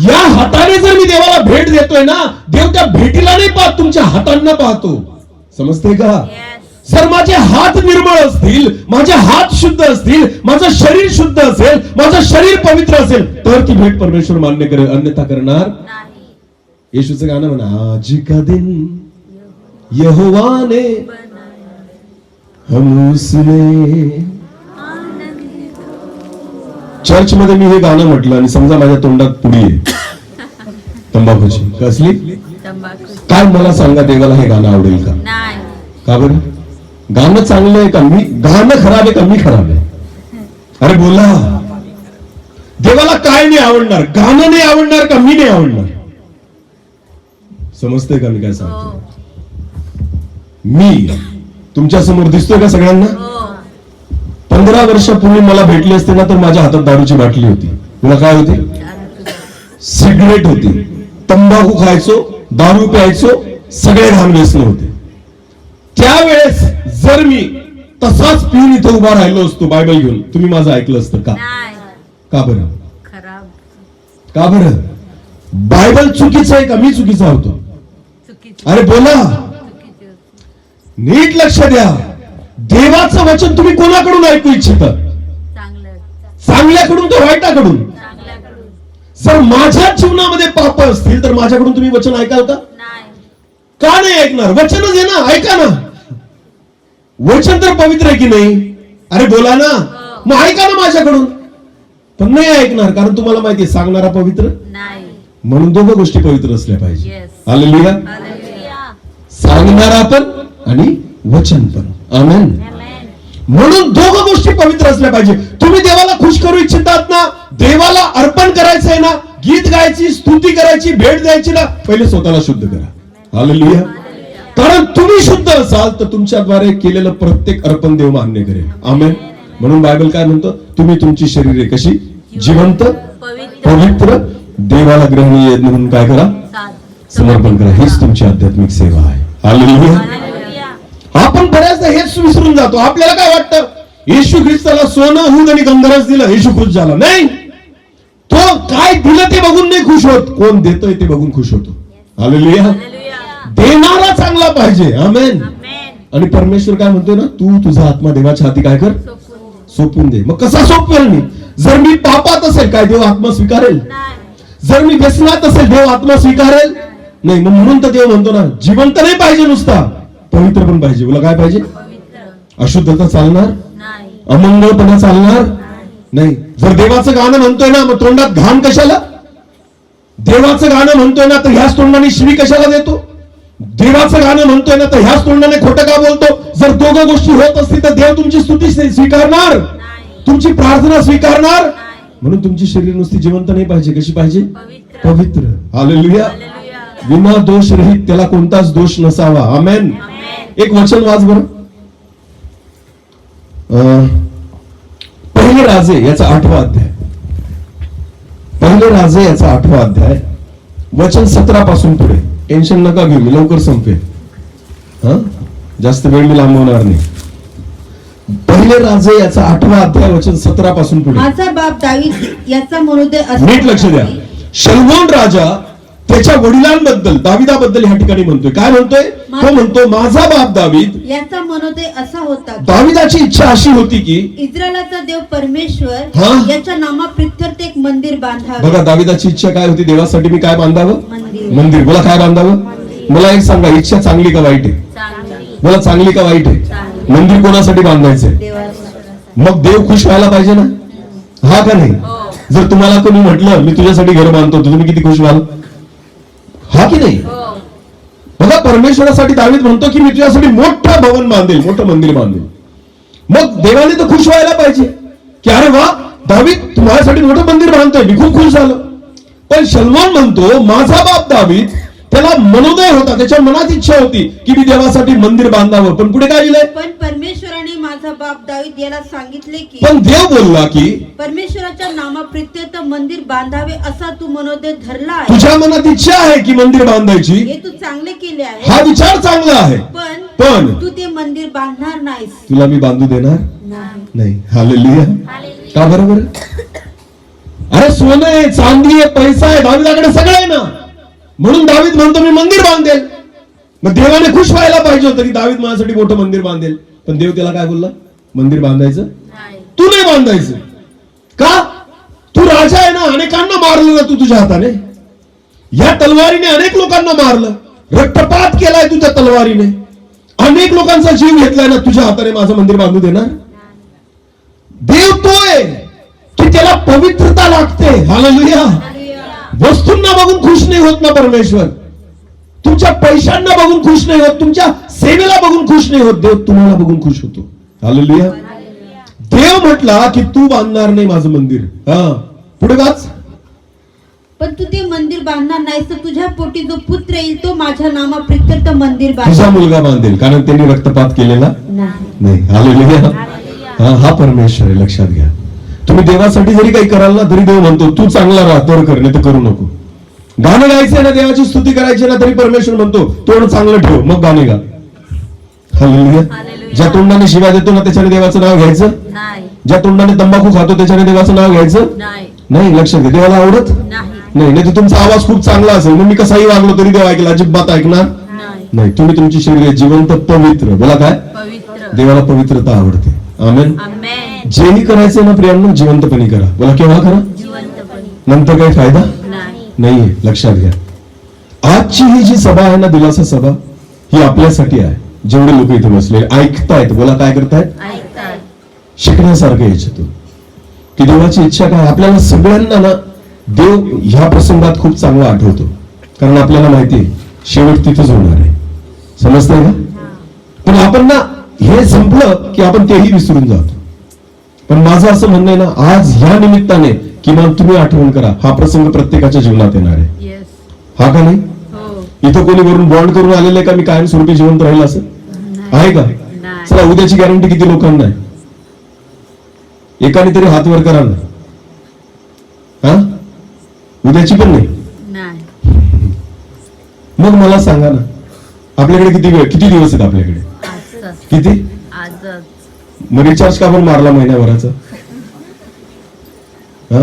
या हाताने जर मी देवाला भेट देतोय ना, देव त्या भेटीला नाही पाहत, तुमच्या हातांना पाहतो. समजते का? Yes. जर माझे हात निर्मळ असतील, माझे हात शुद्ध असतील, माझं शरीर शुद्ध असेल, माझं शरीर पवित्र असेल, तर ती भेट परमेश्वर मान्य करेल, अन्यथा करणार नाही. येशूचं गाणं म्हणा, आज का दिन यहोवा ने हम उसने. चर्च मध्ये मी हे गाणं म्हटलं आणि समजा माझ्या तोंडात पुडी आहे तंबाखूची, कसली? तंबाखू. काय मला सांगा, देवाला हे गाणं आवडेल का? नाही. का बरं? गाणं चांगलं आहे का मी, गाणं खराब आहे का मी खराब आहे? अरे बोला, देवाला काय नाही आवडणार? गाणं नाही आवडणार का मी नाही आवडणार? समजतंय का मी काय सांगतो? हो. मी तुमच्या समोर दिसतोय का सगळ्यांना? हो. 15 वर्षापूर्वी मला भेटली असते ना, तर माझ्या हातात दारूची बाटली होती. तुला काय होती? सिगरेट होती, तंबाखू खायचो, दारू प्यायचो, सगळे घाण व्यसन होते. त्यावेळेस जर मी तसाच पिऊन इथे उभा राहिलो असतो बायबल घेऊन, तुम्ही माझं ऐकलं असतं का? नाही. का बरं? खराब. का बरं? बायबल चुकीचं आहे का मी चुकीचा होतो? चुकीचं. अरे बोला, चुकीचं. नीट लक्ष द्या. देवाचं वचन तुम्ही कोणाकडून ऐकू इच्छिता? चांगलं. चांगल्याकडून का वाईटाकडून? चांगल्याकडून. जर माझ्या जीवनामध्ये पाप असतील तर माझ्याकडून तुम्ही वचन ऐकाल का? नाही. का नाही ऐकणार? वचनच आहे ना, ऐका ना. वचन तर पवित्र आहे की नाही? अरे बोला ना, मग ऐका ना माझ्याकडून. पण नाही ऐकणार, कारण तुम्हाला माहिती आहे सांगणारा पवित्र, नाही. म्हणून दोघं गोष्टी पवित्र असल्या पाहिजे. Yes. हालेलुया. हालेलुया. सांगणारा पण आणि वचन पण. आमेन. Amen. म्हणून दोघं गोष्टी पवित्र असल्या पाहिजे. तुम्ही देवाला खुश करू इच्छितात ना, देवाला अर्पण करायचं आहे ना, गीत गायची, स्तुती करायची, भेट द्यायची ना, पहिले स्वतःला शुद्ध करा. हालेलुया. कारण तुम्ही शुद्ध असाल तर तुमच्याद्वारे केलेलं प्रत्येक अर्पण देव मान्य करेल. आमेन. म्हणून बायबल काय म्हणतो? तुम्ही तुमची शरीरे कशी जिवंत, पवित्र. पवित्र, देवाला ग्रहणीय यज्ञ म्हणून काय करा? समर्पण करा. हीच तुमची आध्यात्मिक सेवा आहे. हालेलुया. हालेलुया. आपण बऱ्याचदा हेच विसरून जातो. आपल्याला काय वाटतं, येशू ख्रिस्ताला सोनं, हून आणि गंधरस दिलं, येशू खुश झाला. नाही, तो काय दिलं ते बघून नाही खुश होत, कोण देतोय ते बघून खुश होतो. हालेलुया. हालेलुया. देणारा चांगला पाहिजे. आमेन. Amen. आणि परमेश्वर काय म्हणतोय ना, तू तुझा आत्मा देवाच्या हाती काय कर? सोपून दे. मग कसा सोपवेल मी? जर मी पापात असेल, काय देव आत्मा स्वीकारेल? नाही. जर मी व्यसनात असेल, देव आत्मा स्वीकारेल? नाही. मग म्हणून तर देव म्हणतो ना, जिवंत नाही पाहिजे नुसता, पवित्र पण पाहिजे. बोला काय पाहिजे? पवित्र. अशुद्धता चालणार नाही. अमंगळपणा चालणार नाही. जर देवाचं गाणं म्हणतोय ना, मग तोंडात घाण कशाला? देवाचं गाणं म्हणतोय ना, तर ह्याच तोंडाने शिवी कशाला देतो? देवाचं गाणं म्हणतोय ना, तर ह्याच तोंडाने खोटं का बोलतो? जर दोघं गोष्टी होत असतील तर देव तुमची स्तुती स्वीकारणार, नाही. तुमची प्रार्थना स्वीकारणार. नाही. म्हणून तुमची शरीर नुसती जिवंत नाही पाहिजे, कशी पाहिजे? पवित्र. पवित्र. हालेलुया. हालेलुया. विना दोष रहित, त्याला कोणताच दोष नसावा. आमेन. Amen. एक वचन वाच बरं. पहिले राजे याचा 8वा अध्याय. पहिले राजे याचा 8वा अध्याय, वचन 17 पासून पुढे. टेन्शन नका घेऊ, मी लवकर संपेल. जास्त वेळ मी लांबवणार नाही. पहिले राजे याचा 8वा अध्याय, वचन 17 पासून पुढे. माझा बाप दावीद याचा मनोदय नीट लक्ष द्या. शलमोन राजा त्याच्या वडिलांबद्दल, दाविदाबद्दल ह्या ठिकाणी म्हणतोय. काय म्हणतोय? तो म्हणतो, माझा बाप दावीद याचा मनोदय असा होता की दाविदाची इच्छा अशी होती की इस्रायलाचा देव परमेश्वर हा? याच्या नामाप्रित्यर्थ एक मंदिर बांधावे. बघा, दाविदाची इच्छा काय होती? देवासाठी मी काय बांधावं? मंदिर. मंदिर. बोला काय बांधावं? मला एक सांगा, इच्छा चांगली का वाईट आहे? चांगली. बोला चांगली का वाईट आहे? चांगली. मंदिर कोणासाठी बांधायचंय? देवाचा. मग देव खुश व्हायला पाहिजे ना. हा का नाही? हो. जर तुम्हाला कोणी म्हटलं मी तुझ्यासाठी घर बांधतो तर तुम्ही किती खुश व्हाल? हा की नाही? हो. बघा, परमेश्वरासाठी दावीद म्हणतो की मी तुझ्यासाठी मोठं भवन बांधेल, मोठं मंदिर बांधेल. मग देवाने तर खुश व्हायला पाहिजे की अरे वा, दावीद तू माझ्यासाठी मोठं मंदिर बांधतोय, मी खूप खुश झालो. पण शलोमोन म्हणतो माझा बाप दावीद, त्याला मनोदय होता, त्याच्या मनात इच्छा होती की मी देवासाठी मंदिर बांधावं. पण पुढे काय लिहिलंय? पण परमेश्वराने माझा बाप दावीद याला सांगितले की पण देव बोलला की परमेश्वराच्या नामाप्रित्यर्थ मंदिर बांधावे असा तू मनोदय धरला आहे. तुझ्या मनात इच्छा आहे की मंदिर बांधायची, हे तू चांगले केले आहे. हा विचार चांगला आहे. पण तू ते मंदिर बांधणार नाहीस. तुला मी बांधू देणार नाही. नाही. हालेलुया. हालेलुया. का बरोबर? अरे सोनं आहे, चांदी आहे, पैसा आहे, दाविदाकडे सगळं आहे ना. म्हणून दावीद म्हणतो मी मंदिर बांधेल. मग देवाने खुश व्हायला पाहिजे होतं की दावीद माझ्यासाठी मोठं मंदिर बांधेल. पण देव त्याला काय बोलला? मंदिर बांधायचं नाही. तू नाही बांधायचं. का? तू राजा आहे ना, अनेकांना मारलं ना तू तुझ्या हाताने. या तलवारीने अनेक लोकांना मारलं, रक्तपात केलाय तुझ्या तलवारीने, अनेक लोकांचा जीव घेतलाय ना, तुझ्या हाताने माझं मंदिर बांधू देणार? देव तो आहे की त्याला पवित्रता लागते. हालेलुया. वस्तूंना बघून खुश नाही होत ना परमेश्वर, तुमच्या पैशांना बघून खुश नाही होत, तुमच्या सेवेला बघून खुश नाही होत. देव तुम्हाला बघून खुश होतो. हालेलुया. देव म्हटला की तू बांधणार नाही माझं मंदिर. हा, पुढे वाच. पण तू ते मंदिर बांधणार नाहीस तर तुझ्या पोटी जो पुत्र येईल तो माझ्या नामाप्रित्यर्थ मंदिर तुझा बांधेल. मुलगा बांधेल, कारण त्यांनी रक्तपात केलेला नाही. नाही. हालेलुया. हालेलुया. हा परमेश्वर आहे, लक्षात घ्या. तुम्ही देवासाठी जरी काही कराल ना तरी देव म्हणतो तू चांगला राहा, तर कर, नाही तर करू नको. गाणं गायचंय ना, देवाची स्तुती करायची ना, तरी परमेश्वर म्हणतो तोंड चांगलं ठेव, मग गाणे गा. हालेलुया. हालेलुया. ज्या तोंडाने शिव्या देतो ना त्याच्याने देवाचं नाव घ्यायचं नाही. ज्या तोंडाने तंबाखू खातो त्याच्याने देवाचं नाव घ्यायचं नाही. नाही. लक्षात घ्या. देवाला आवडत नाही. नाही तर तुमचा आवाज खूप चांगला असेल, मग मी कसाही वागलो तरी देव ऐकला, अजिबात ऐकणार नाही. नाही. तुम्ही तुमची शरीर जिवंत पवित्र, बोला काय? पवित्र. देवाला पवित्रता आवडते. आमेन. आमेन. जेही करायचंय ना प्रियांनो, जिवंतपणे करा. बोला केव्हा करा? जिवंतपणी. नंतर काही फायदा नाही. नाहीये. लक्षात घ्या. आजची ही जी सभा आहे ना, दिलासा सभा, ही आपल्यासाठी आहे. जेवढे लोक इथे बसले ऐकतायत, बोला काय करतायत? ऐकतात. शिकण्यासारखं याच्यातून की देवाची इच्छा काय. आपल्याला सगळ्यांना ना देव ह्या प्रसंगात खूप चांगला आठवतो, कारण आपल्याला माहिती आहे शेवट तिथेच होणार आहे. समजतंय का? पण आपण ना हे संपलं की आपण तेही विसरून जातो. पण माझं असं म्हणणं आहे ना, आज ह्या निमित्ताने किमान तुम्ही आठवण करा, हा प्रसंग प्रत्येकाच्या जीवनात येणार आहे. येस. हा का नाही? हो. इथं कोणी वरून बॉन्ड करून आलेलं आहे का मी कायमस्वरूपी जिवंत राहील असं? आहे का? नाही. चला, उद्याची गॅरंटी किती लोकांना आहे? एकाने तरी हात वर करा ना. हा, उद्याची पण नाही. नाही. मग मला सांगा ना, आपल्याकडे किती वेळ, किती दिवस आहेत आपल्याकडे? आजच. किती? आजच. मग रिचार्ज का पण मारला महिन्याभराचा? हा,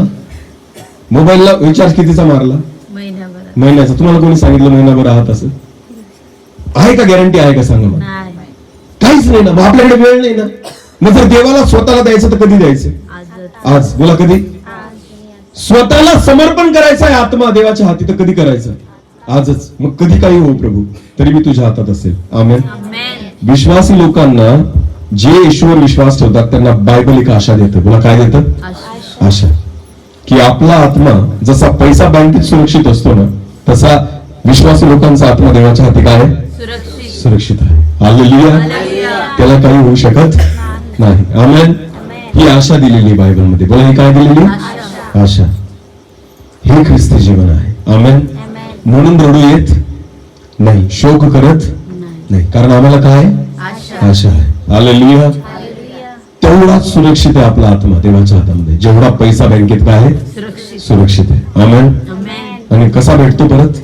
मोबाईलला रिचार्ज कितीचा मारला? महिनाभरात. महिन्याचा. तुम्हाला कोणी सांगितलं महिनाभर आहात असं? आहे का गॅरंटी आहे का? सांगा मला. नाही. काहीच नाही ना. मग आपल्याकडे वेळ नाही ना. मग जर देवाला स्वतःला द्यायचं तर कधी द्यायचं? आजच. आज. बोला कधी? स्वतःला समर्पण करायचं आहे आत्मा देवाच्या हाती, तर कधी करायचं? आजच. मग कधी काही हो प्रभू, तरी मी तुझ्या हातात असेल. आमेन. आमेन. विश्वासी लोकांना, जे येशूवर विश्वास ठेवतात त्यांना बायबल एक आशा देतं. बोला काय देतं? आशा. आशा की आपला आत्मा जसा पैसा बँकेत सुरक्षित असतो ना, तसा विश्वासी लोकांचा आत्मा देवाच्या हाती काय आहे? सुरक्षित. सुरक्षित आहे. हालेलुया. हालेलुया. त्याला काही होऊ शकत नाही. आमेन. ही आशा दिलेली बायबलमध्ये. बोला ही काय दिलेली? आशा. आशा. हे ख्रिस्ती जीवन आहे. आमेन. आमेन. म्हणून रडू येत नाही, शोक करत नाही. नाही, कारण आम्हाला काय? आशा. आशा आहे. हालेलुया. हालेलुया. तेवढाच सुरक्षित आहे आपला आत्मा देवाच्या हातामध्ये, जेवढा पैसा बँकेत काय आहे? सुरक्षित. सुरक्षित आहे. आमेन. आमेन. आणि कसा भेटतो परत?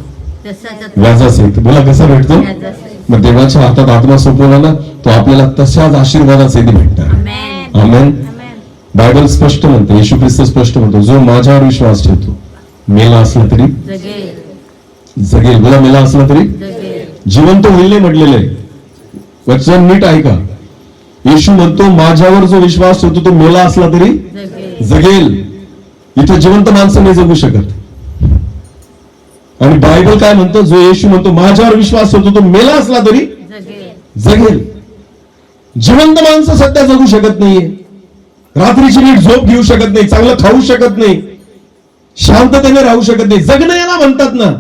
तसाच. व्याजासहित. बोला कसा भेटतो? व्याजासहित. मग देवाच्या हातात आत्मा सोपवला ना, तो आपल्याला तशाच आशीर्वादासहित भेटणार. आमेन. आमेन. आमेन. बायबल स्पष्ट म्हणते, येशू ख्रिस्त स्पष्ट म्हणतो, जो माझ्यावर विश्वास ठेवतो मेला असला तरी जगेल. जगेल. बोला मेला असला तरी जगेल. जिवंत होईल नाही म्हटलेलं आहे. वचन नीट ऐका. येशू म्हणतो माझ्यावर जो विश्वास ठेवतो तो मेला असला तरी जगेल. जगेल. इथं जिवंत माणसं नाही जगू शकत. आणि बायबल काय म्हणतो? जो येशू म्हणतो माझ्यावर विश्वास ठेवतो तो मेला असला तरी जगेल. जगेल. जिवंत माणसं सध्या जगू शकत नाहीये. रात्रीची नीट झोप घेऊ शकत नाही, चांगलं खाऊ शकत नाही, शांततेने राहू शकत नाही. जगणं याला म्हणतात ना.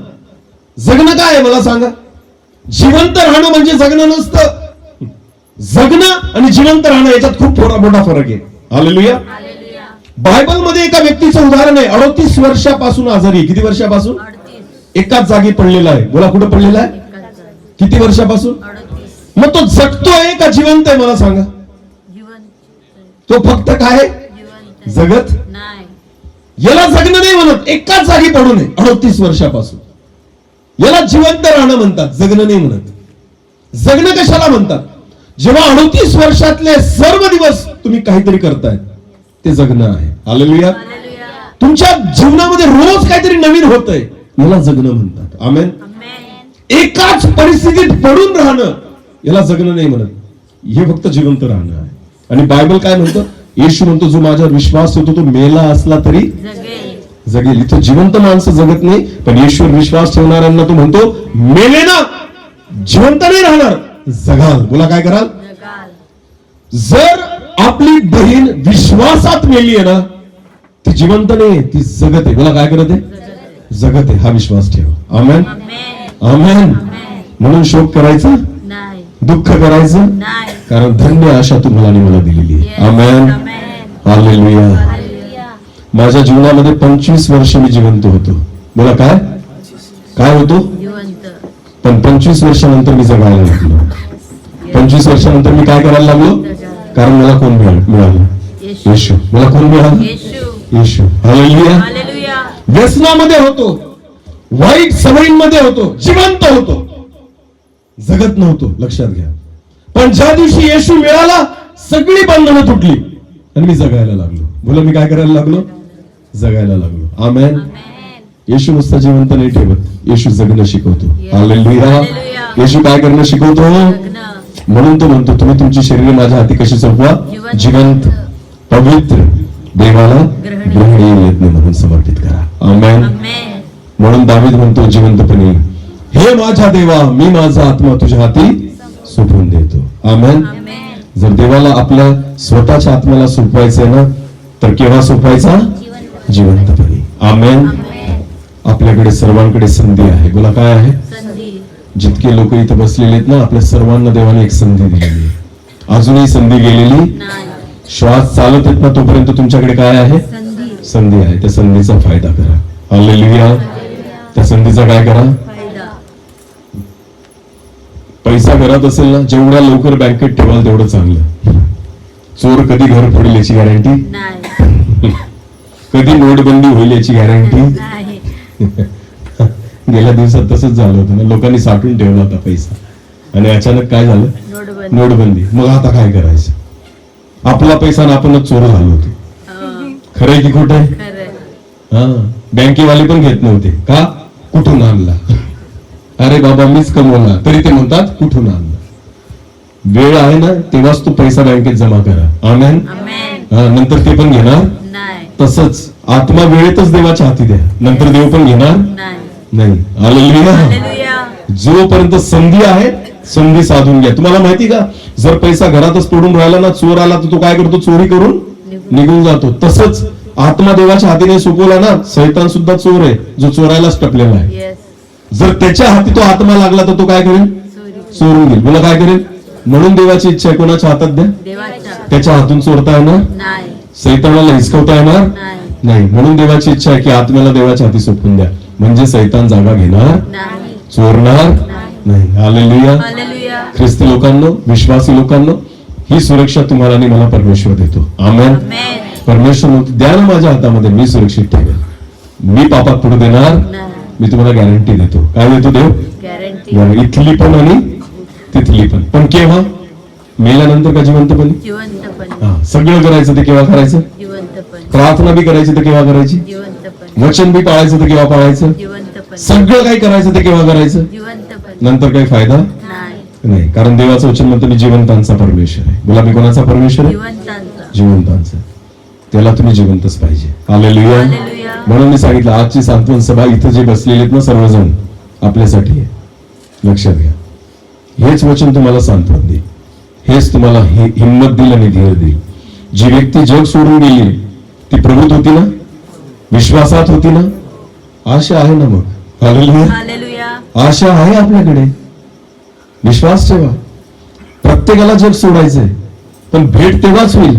जगणं काय आहे मला सांगा? जिवंत राहणं म्हणजे जगणं नसतं. जगणं आणि जिवंत राहणं याच्यात खूप थोडा मोठा फरक आहे. हालेलुया. हालेलुया. बायबल मध्ये एका व्यक्तीचं उदाहरण आहे. 38 वर्षापासून आजारी आहे. किती वर्षापासून? 38. एकाच जागी पडलेला आहे. बोला, कुठं पडलेला आहे? किती वर्षापासून? 38. मग तो जगतोय का जिवंत आहे मला सांगा? जिवंत. तो फक्त काय आहे? जिवंत. जगत. नाही. याला जगणं नाही म्हणत. एकाच जागी पडू नये 38 वर्षापासून. याला जिवंत राहणं म्हणतात, जगणं नाही म्हणत. जगणं कशाला म्हणतात? जेव्हा 38 वर्षातले सर्व दिवस तुम्ही काहीतरी करताय, ते जगणं आहे. हालेलुया. हालेलुया. तुमच्या जीवनामध्ये रोज काहीतरी नवीन होतंय, याला जगणं म्हणतात. आमेन. आमेन. एकाच परिस्थितीत पडून राहणं याला जगणं नाही म्हणत. हे फक्त जिवंत राहणं आहे. आणि बायबल काय म्हणतं? येशू म्हणतो, जो माझ्यावर विश्वास ठेवतो तो मेला असला तरी जगेल. जगेल. इथं जिवंत माणसं जगत नाही, पण येशूवर विश्वास ठेवणाऱ्यांना तो म्हणतो, मेले ना, जिवंत नाही राहणार, जगाल. बोला, काय कराल? जगाल. जर आपली बहीण विश्वासात मेली आहे ना, ती जिवंत नाही, ती जगत आहे. बोला, काय करत आहे? जगत आहे. हा विश्वास ठेवा. आमेन. आमेन. आमेन. आमेन. म्हणून शोक करायचा, नाही. दुःख करायचं नाही. कारण धन्य आशा तुम्हाला आणि मला दिलेली आहे. Yes. आमेन. आमेन. हालेलुया. हालेलुया. माझ्या जीवनामध्ये 25 वर्ष मी जिवंत होतो. बोला, काय काय होतो? जिवंत. पण 25 वर्षानंतर मी जगायला लागलो. 25 वर्षानंतर मी काय करायला लागलो? कारण मला कोण मिळालं? येशू. येशू. मला कोण मिळालं? येशू. येशू. हालेलुया. हालेलुया. व्यसनामध्ये होतो, वाईट सवयींमध्ये होतो, जिवंत होतो, जगत नव्हतो. लक्षात घ्या. पण ज्या दिवशी येशू मिळाला, सगळी बंधनं तुटली आणि मी जगायला लागलो. बोला, मी काय करायला लागलो? जगायला लागलो. आमेन. आमेन. येशू नुसतं जिवंत नाही ठेवत, येशू जगणं शिकवतो. Yes. हालेलुया. हालेलुया. येशू काय करणं शिकवतो? जगणं. म्हणून तो म्हणतो, तुम्ही तुमची शरीर माझ्या हाती कशी सोपवा? जिवंत. जिवंत, पवित्र, देवाला ग्रहणीय. ग्रहणीय यज्ञ म्हणून समर्पित करा. आमेन. आमेन. म्हणून दावीद म्हणतो जिवंतपणे, हे माझ्या देवा, मी माझा आत्मा तुझ्या हाती सोपवून देतो. आमेन. आमेन. जर देवाला आपल्या स्वतःच्या आत्म्याला सोपवायचंय ना, तर केव्हा सोपवायचा? जिवंतपणे. आमेन. आमेन. आपल्याकडे सर्वांकडे संधी आहे. बोला, काय आहे? संधी. जितके लोक इथं बसलेले आहेत ना, आपल्या सर्वांना देवाने एक संधी दिलेली आहे. अजूनही संधी गेलेली नाही. श्वास चालत आहेत ना, तोपर्यंत तुमच्याकडे काय आहे? संधी. संधी आहे. त्या संधीचा फायदा करा. हालेलुया. त्या संधीचा काय करा? फायदा. पैसा घरात असेल ना, जेवढ्या लवकर बँकेत ठेवाल तेवढं चांगलं. चोर कधी घर फोडेल याची गॅरंटी नाही. कधी नोटबंदी होईल याची गॅरंटी नाही. गेल्या दिवसात तसंच झालं होतं ना, लोकांनी साठवून ठेवला होता पैसा आणि अचानक काय झालं? नोटबंदी. नोटबंदी. मग आता काय करायचं? आपला पैसा आणि आपणच चोर झालो होतो. खरंय की खोटं आहे? खरं. हा. बँकेवाले पण घेत नव्हते. का? कुठून आणला? अरे बाबा, मीच कमवला. तरी ते म्हणतात कुठून आणला. वेळ आहे ना, तेव्हाच तू पैसा बँकेत जमा करा. आमेन. आमेन. नंतर ते पण घेणार. नाही. तसंच आत्मा वेळेतच देवाच्या हाती द्या, नंतर देव पण घेणार नाही. नाही. हालेलुया. हालेलुया. जोपर्यंत संधी आहे, संधी साधून घ्या. तुम्हाला माहिती का, जर पैसा घरातच पडून राहिला ना, चोर आला तर तो काय करतो? चोरी करून निघून जातो. तसंच आत्मा देवाच्या हातीने सोपवला ना, शैतान सुद्धा चोर आहे, जो चोरायलाच टपलेला आहे. येस. जर त्याच्या हाती तो आत्मा लागला तर तो काय करेल? चोरी. चोरून घेईल. बोला, काय करेल? म्हणून देवाची इच्छा आहे, कोणाच्या हातात द्या? देवाच्या. त्याच्या हातून चोरता येणार नाही. सैतानाला हिसकवता येणार नाही. नाही. म्हणून देवाची इच्छा आहे की आत्म्याला देवाच्या हाती सोपवून द्या, म्हणजे सैतान जागा घेणार नाही. चोरणार नाही. हालेलुया. हालेलुया. ख्रिस्ती लोकांनो, विश्वासी लोकांनो, ही सुरक्षा तुम्हाला आणि मला परमेश्वर देतो. आमेन. आमेन. परमेश्वर म्हणतो, द्या ना माझ्या हातामध्ये, मी सुरक्षित ठेवेल, मी पापात पडू देणार. नाही. मी तुम्हाला गॅरंटी देतो. काय देतो देव? गॅरंटी. इथली पण आणि तिथली पण. पण केव्हा? मेल्यानंतर का जिवंतपणे? जिवंतपणे. हा. सगळं करायचं ते केव्हा करायचं? जिवंतपणे. प्रार्थना बी करायची तर केव्हा करायची? जिवंतपणे. वचन बी पाळायचं तर केव्हा पाळायचं? जिवंतपणे. सगळं काही करायचं ते केव्हा करायचं? जिवंतपणे. नंतर काही फायदा नाही. नाही. कारण देवाचं वचन म्हणतं, मी जिवंतांचा परमेश्वर आहे. बोला, मी कोणाचा परमेश्वर आहे? जिवंतांचा. जिवंतांचा. त्याला तुम्ही जिवंतच पाहिजे. हालेलुया. हालेलुया. म्हणून मी सांगितलं, आजची सांत्वन सभा इथं जे बसलेले आहेत ना, सर्वजण आपल्यासाठी आहे. लक्षात घ्या. हेच वचन तुम्हाला सांत्वन देईल, हेच तुम्हाला हिंमत देईल आणि धीर देईल. जी व्यक्ती जग सोडून गेली ती प्रभूत होती ना, विश्वासात होती ना, आशा आहे ना मग. हालेलुया. हालेलुया. आशा आहे आपल्याकडे. विश्वास ठेवा. प्रत्येकाला जग सोडायचंय, पण भेट तेव्हाच होईल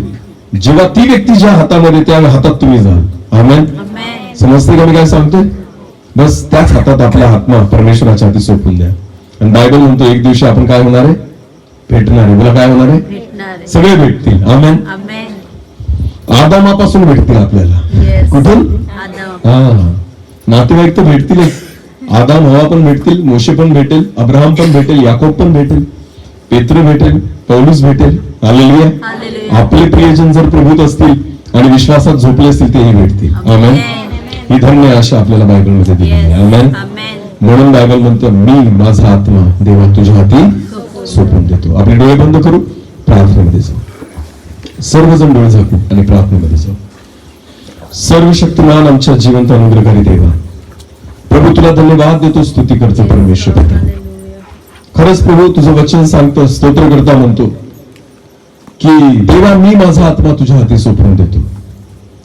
जेव्हा ती व्यक्ती ज्या हातामध्ये त्या हातात तुम्ही जाल. आमेन. आमेन. समजते का मी काय सांगतोय? बस त्याच हातात आपला आत्मा परमेश्वराच्या हाती सोपून द्या. आणि बायबल म्हणतो एक दिवशी आपण काय होणार आहे? भेटणार आहे. बोला काय होणार आहे? भेटणार आहे. सगळे भेटतील. आमेन. आमेन. आदामापासून भेटतील आपल्याला. येस. कुठून? आदम. हा, नातेवाईक तर भेटतीलच. आदाम हवा पण भेटतील, मोशे पण भेटेल, अब्राहम पण भेटेल, याकोब पण भेटेल, पेत्र भेटेल, पौलुस भेटेल. हालेलुया. हालेलुया. आपले प्रियजन जर प्रभूत असतील आणि विश्वासात झोपले असतील तेही भेटतील. आमेन. ही धन्य आशा आपल्याला बायबलमध्ये दिली आहे. आमेन. आमेन. म्हणून बायबल म्हणतो मी माझा आत्मा देवा तुझ्या हाती सोपून देतो. आपले डोळे बंद करू, प्रार्थनेमध्ये जाऊ. सर्वजण डोळे झाकू आणि प्रार्थनेमध्ये जाऊ. सर्व शक्तिमान आमच्या जिवंत अनुग्रहकारी देवा, प्रभू तुला धन्यवाद देतो, स्तुती करतो परमेश्वर पिता. खरंच प्रभू तुझं वचन सांगतं, स्तोत्र करता म्हणतो की देवा मी माझा आत्मा तुझ्या हाती सोपवून देतो.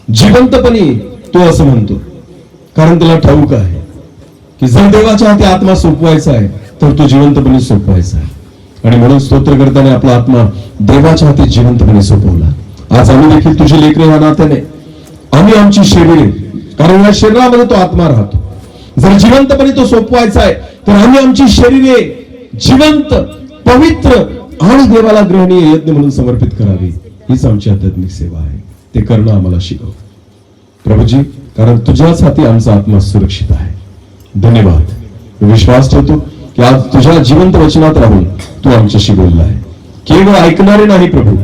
जिवंतपणे तो असं म्हणतो, कारण त्याला ठाऊक आहे की जर देवाच्या हाती आत्मा सोपवायचा आहे तर तो जिवंतपणे सोपवायचा आहे. आणि म्हणून स्तोत्र करताना आपला आत्मा देवाच्या हाती जिवंतपणे सोपवला. आज आम्ही देखील तुझे लेकरे या नात्याने आम्ही आमची शरीरे, कारण या शरीरामध्ये तो आत्मा राहतो, जर जिवंतपणे तो सोपवायचा आहे तर आम्ही आमची शरीरे जिवंत, पवित्र आणि देवाला ग्रहणीय यज्ञ म्हणून समर्पित करावी. हीच आमची आध्यात्मिक सेवा आहे. ते करणं आम्हाला शिकव प्रभूजी, कारण तुझ्याच हाती आमचा आत्मा सुरक्षित आहे. धन्यवाद. मी विश्वास ठेवतो की आज तुझ्या जिवंत वचनात राहून तू आमच्याशी बोलला आहे. केवळ ऐकणारे नाही प्रभू,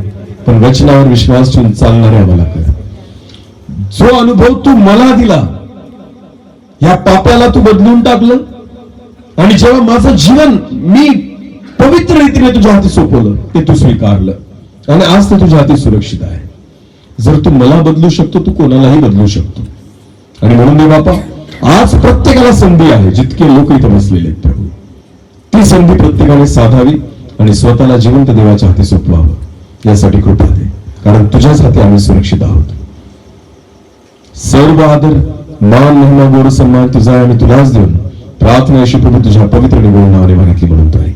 पण वचनावर विश्वास ठेवून चालणारे आम्हाला कर. जो अनुभव तू मला दिला, या पाप्याला तू बदलून टाकलं, आणि जेव्हा माझं जीवन मी पवित्र रीतीने तुझ्या हाती सोपवलं ते तू स्वीकारलं आणि आज ते तुझ्या हाती सुरक्षित आहे. जर तू मला बदलू शकतो, तू कोणालाही बदलू शकतो. आणि म्हणून दे बापा, आज प्रत्येकाला संधी आहे. जितके लोक इथं बसलेले आहेत प्रभू, ती संधी प्रत्येकाने साधावी आणि स्वतःला जिवंत देवाच्या हाती सोपवावं यासाठी कृपा दे, कारण तुझ्याच हाती आम्ही सुरक्षित आहोत. सर्व आदर, मान, महिमा, गोड सन्मान तुझा आहे आणि तुलाच देऊन प्रार्थना अशी प्रभू तुझ्या पवित्र निवडून नावाने मागितली म्हणून तो आहे.